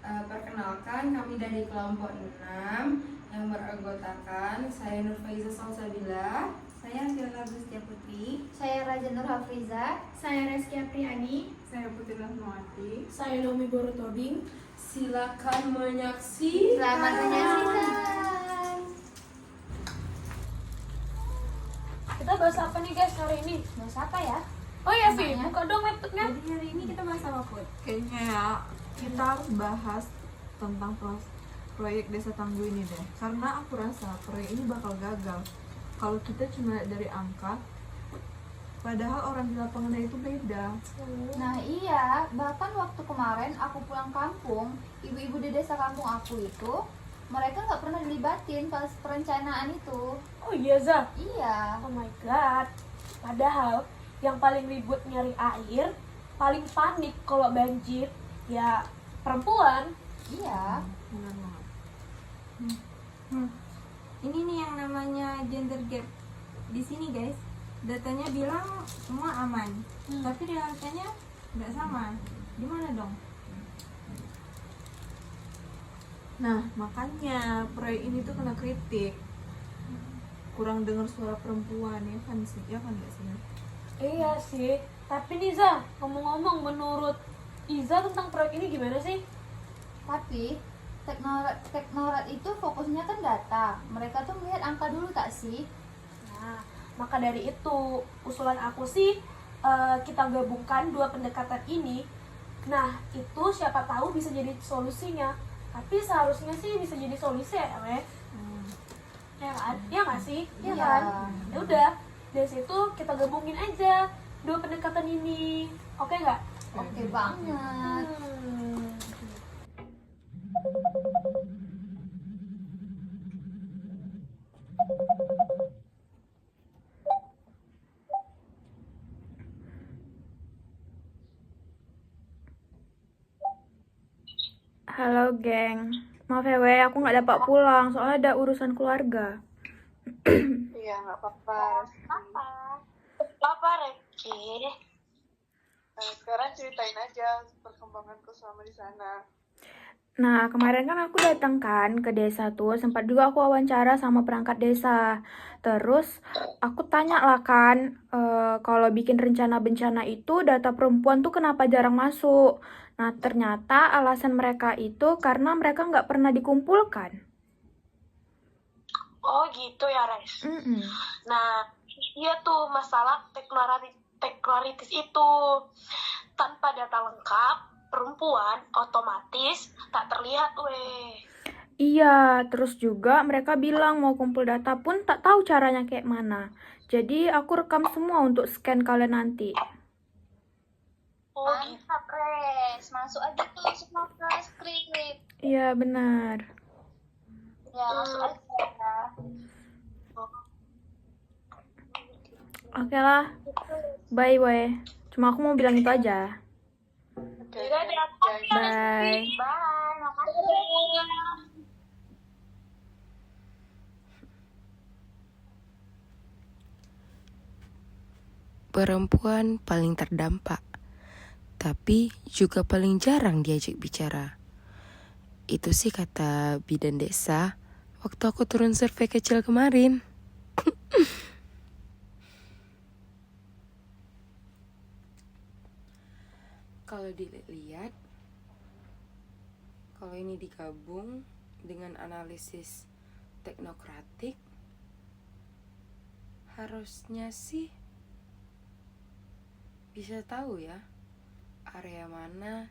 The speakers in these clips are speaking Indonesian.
Perkenalkan, kami dari kelompok 6 yang beranggotakan saya Nurfaiza Salsabila, saya Fiona Agustia Putri, saya Raja Nur Hafriza, saya Reski Apriani, saya Putri Rahmawati, saya Nomi Borotoding. silakan menyaksikan. Selamat menyaksikan. Kita bahas apa nih guys hari ini? Bahas apa ya? Oh ya Vi, Emangnya? buka dong laptopnya. Jadi hari ini kita bahas apa, Put? kayaknya ya kita harus bahas tentang proyek Desa Tangguh ini deh. Karena aku rasa proyek ini bakal gagal kalau kita cuma lihat dari angka, padahal orang di lapangan itu beda. Nah iya, bahkan waktu kemarin aku pulang kampung, ibu-ibu di desa kampung aku itu, mereka nggak pernah dilibatin pas perencanaan itu. Oh iya Za. Iya. Oh my god. Padahal yang paling ribut nyari air, paling panik kalau banjir, ya perempuan. Iya. Benar banget. Ini nih yang namanya gender gap di sini guys. Datanya bilang semua aman, tapi realitanya nggak sama. Gimana dong? Nah, makanya proyek ini tuh kena kritik. Kurang dengar suara perempuan ya kan sih? Ya kan nggak sih? Iya sih. Tapi nih Za, ngomong-ngomong menurut Iza tentang proyek ini gimana sih? Tapi teknorat itu fokusnya kan data. Mereka tuh melihat angka dulu tak sih? Nah, maka dari itu usulan aku sih kita gabungkan dua pendekatan ini. Nah, itu siapa tahu bisa jadi solusinya. Tapi seharusnya sih bisa jadi solusi ya, Eme. Ya kan? Ya nggak sih? Ya Iya. kan? Ya udah, dari situ kita gabungin aja dua pendekatan ini. Oke nggak? Oke banget. Hmm. Halo geng, maaf ya weh, aku nggak dapat pulang soalnya ada urusan keluarga. Iya, nggak apa-apa. Apa Reki? Sekarang ceritain aja perkembanganku selama di sana. Nah, kemarin kan aku datang kan ke desa tuh, sempat juga aku wawancara sama perangkat desa. Terus aku tanya lah kan, kalau bikin rencana bencana itu data perempuan tuh kenapa jarang masuk. Nah, ternyata alasan mereka itu karena mereka nggak pernah dikumpulkan. Oh gitu ya Res. Nah, iya tuh masalah teknokratis itu. Tanpa data lengkap, perempuan otomatis tak terlihat weh. Iya, terus juga mereka bilang mau kumpul data pun tak tahu caranya kayak mana. Jadi aku rekam semua untuk scan kalian nanti. Oh gitu. Mantap, Res. Masuk aja tuh semua ke skrip. Iya, benar. Ya, masuk aja. Oke lah, bye weh. Cuma aku mau bilang itu aja. Bye. Bye, makasih. Perempuan paling terdampak, tapi juga paling jarang diajak bicara. Itu sih kata bidan desa waktu aku turun survei kecil kemarin. Kalau dilihat, kalau ini digabung dengan analisis teknokratik, harusnya sih bisa tahu ya area mana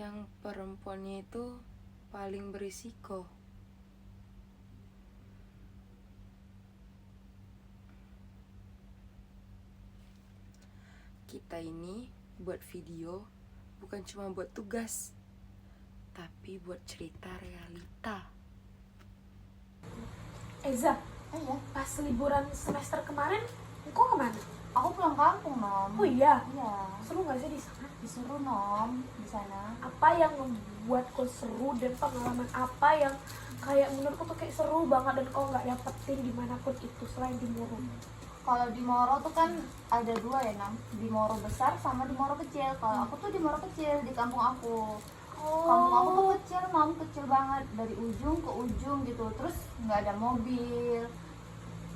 yang perempuannya itu paling berisiko. Kita ini buat video bukan cuma buat tugas, tapi buat cerita realita. Eza, Iya, pas liburan semester kemarin, engkau kemana? aku pulang kampung, Nom. Oh iya, Iya, seru nggak sih di sana? disuruh Nom di sana. Apa yang membuat kau seru dan pengalaman apa yang kayak menurutku tuh kayak seru banget dan kau nggak dapetin dimanapun itu selain di Moro? Kalau di Moro tuh kan ada dua ya, Nam. Di Moro besar sama di Moro kecil. Kalau aku tuh di Moro kecil, di kampung aku. Kampung aku tuh kecil, kecil banget dari ujung ke ujung gitu. Terus nggak ada mobil,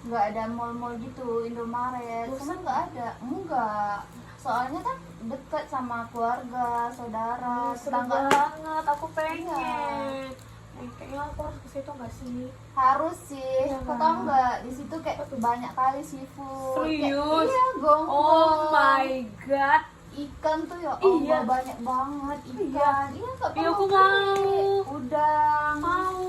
nggak ada mall-mall gitu, Indomaret, cuman nggak ada, enggak. Soalnya kan dekat sama keluarga, saudara, Seru tetangga. banget, aku pengen. Iya. Kayaknya aku harus ke situ nggak sih? Harus sih, Iya kau kan? tau nggak di situ kayak banyak kali seafood. Serius? Iya, gonggong. Oh my god. Ikan tuh ya Iya. Allah, banyak banget ikan. Iya, nggak Iya, aku perlu mau. beli. Udang. Mau.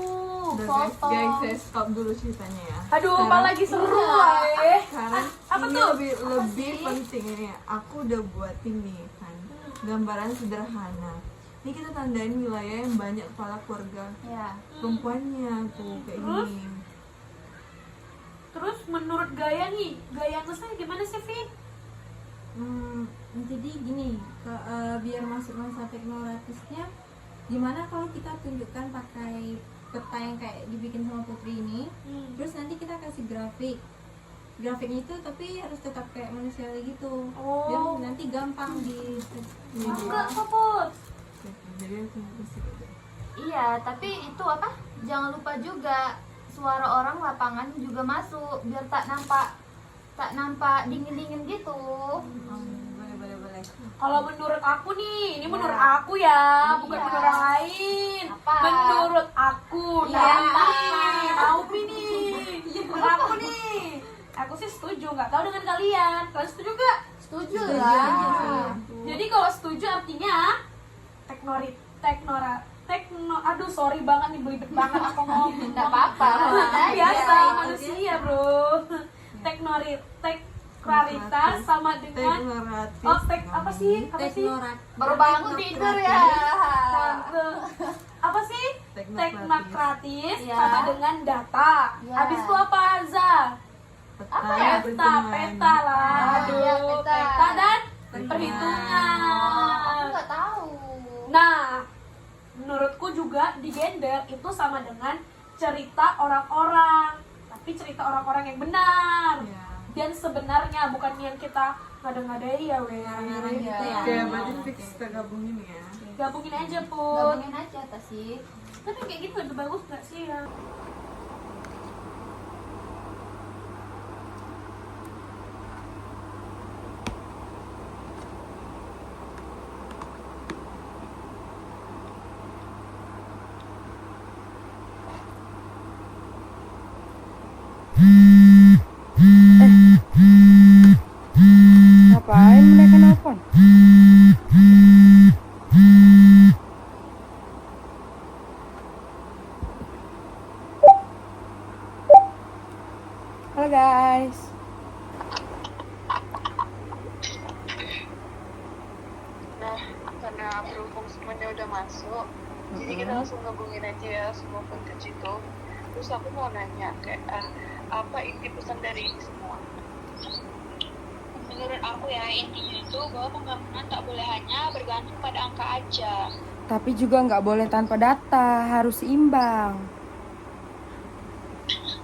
Udah guys, Soto. saya stop dulu ceritanya ya. Aduh, Sekarang- apalagi seru Iya. Sekarang apa ini tuh? lebih penting ini. Aku udah buatin nih kan gambaran sederhana. Ini kita tandain wilayah yang banyak kepala keluarga Ya. perempuannya tuh kayak Terus? gini. Terus menurut gaya nih, gaya Nusa gimana sih, Vi? Jadi gini, biar masuk masa teknokratisnya, gimana kalau kita tunjukkan pakai peta yang kayak dibikin sama Putri ini, terus nanti kita kasih grafiknya itu tapi harus tetap kayak manusia gitu, biar Oh. nanti gampang di Enggak, Put. Jadi aku kasih gitu. Iya, tapi itu apa? Jangan lupa juga suara orang lapangan juga masuk biar tak nampak dingin-dingin gitu. boleh. Kalau menurut aku nih, ini Ya. menurut aku ya, bukan Iya. menurut orang lain. Apa? Menurut aku, Iya, nah, apa? Naupi nih. Menurut aku nih, aku sih setuju. Nggak tahu dengan kalian. Kalian setuju nggak? Setuju Setuju lah. aja sih. Jadi kalau setuju artinya aduh sorry banget nih belibet banget aku ngomong. Nggak apa-apa. Biasa Iya. manusia bro. Tekraritas sama dengan Teknoratis. apa sih? Baru bangun tidur ya. Tante. Apa sih? Teknokratis Ya. sama dengan data. Ya. Habis itu apa, Za? Apa ya? Peta lah. Aduh, Iya, peta dan Oh, perhitungan. aku nggak tahu. Nah, menurutku juga di gender itu sama dengan cerita orang-orang, tapi cerita orang-orang yang benar Ya. dan sebenarnya, bukan yang kita ngada-ngadai ya weh. Ngarang-ngarang gitu ya. Oke, berarti fix kita gabungin ya. Gabungin aja Put. Gabungin aja Tasik. Tapi kayak gitu lebih bagus nggak sih ya? Ngapain mereka nelfon? Halo guys. Nah, karena berhubung semuanya udah masuk, jadi kita langsung gabungin aja ya semua footage itu. Terus aku mau nanya kayak apa inti pesan dari ini semua? Menurut aku ya intinya itu bahwa pembangunan tak boleh hanya bergantung pada angka aja. Tapi juga nggak boleh tanpa data, harus seimbang.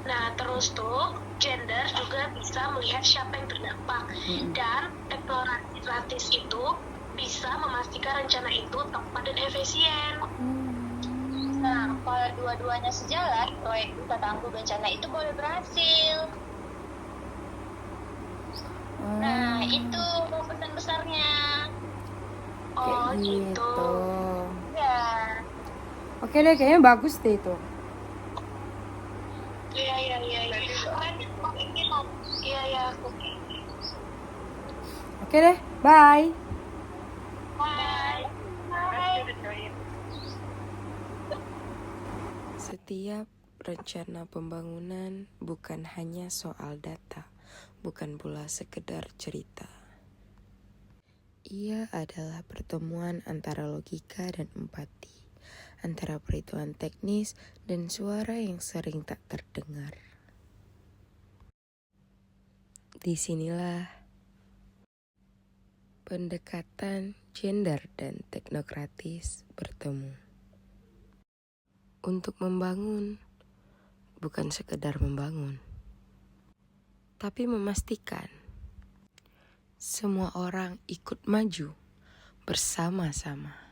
Nah, terus tuh gender juga bisa melihat siapa yang terdampak dan teknokratis itu bisa memastikan rencana itu tepat dan efisien. Nah, kalau dua-duanya sejalan, proyek kita tangguh bencana itu boleh berhasil. Nah, itu pesan besarnya. Oh, Kayak gitu. Ya. Oke deh, kayaknya bagus deh itu. Iya. Iya, aku. Oke deh, bye. Bye. Setiap rencana pembangunan bukan hanya soal data, bukan pula sekedar cerita. Ia adalah pertemuan antara logika dan empati, antara perhitungan teknis dan suara yang sering tak terdengar. Disinilah pendekatan gender dan teknokratis bertemu. Untuk membangun, bukan sekedar membangun, tapi memastikan semua orang ikut maju bersama-sama.